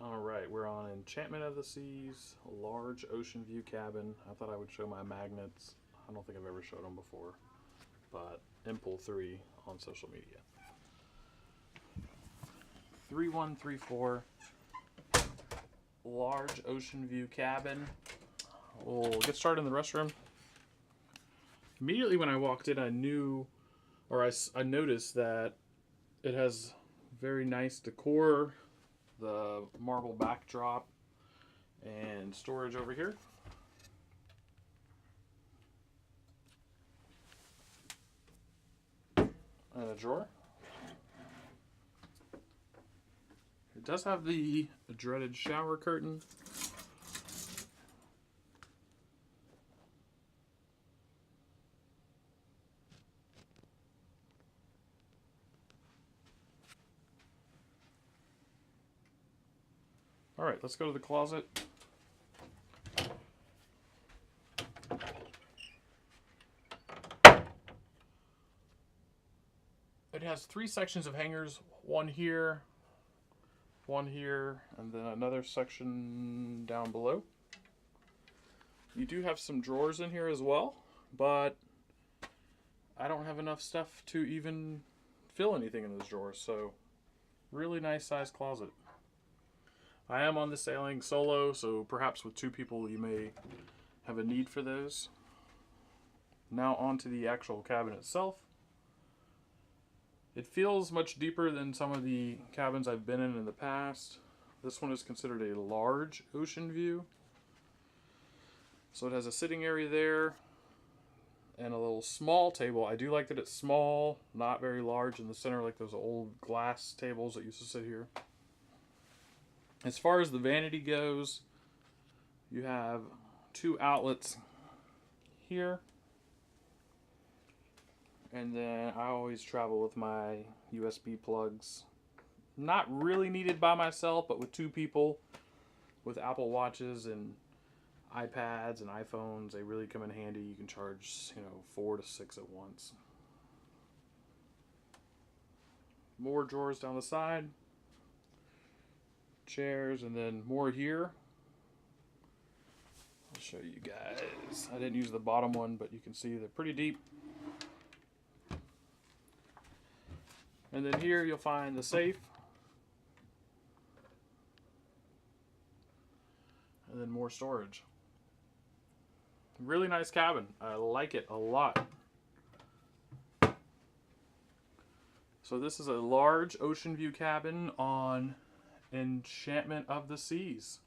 Alright, we're on Enchantment of the Seas, a large ocean view cabin. I thought I would show my magnets. I don't think I've ever showed them before, but Impul3 on social media. 3134, large ocean view cabin. We'll get started in the restroom. Immediately when I walked in, I knew, or I noticed that it has very nice decor. The marble backdrop and storage over here. And a drawer. It does have the dreaded shower curtain. All right, let's go to the closet. It has 3 sections of hangers, one here, and then another section down below. You do have some drawers in here as well, but I don't have enough stuff to even fill anything in those drawers, so really nice sized closet. I am on the sailing solo, so perhaps with 2 people you may have a need for those. Now onto the actual cabin itself. It feels much deeper than some of the cabins I've been in the past. This one is considered a large ocean view. So it has a sitting area there and a little small table. I do like that it's small, not very large in the center like those old glass tables that used to sit here. As far as the vanity goes, you have 2 outlets here. And then I always travel with my USB plugs. Not really needed by myself, but with 2 people with Apple Watches and iPads and iPhones, they really come in handy. You can charge, 4 to 6 at once. More drawers down the side. Chairs, and then more here. I'll show you guys. I didn't use the bottom one, but you can see they're pretty deep. And then here you'll find the safe. And then more storage. Really nice cabin. I like it a lot. So this is a large ocean view cabin on Enchantment of the Seas.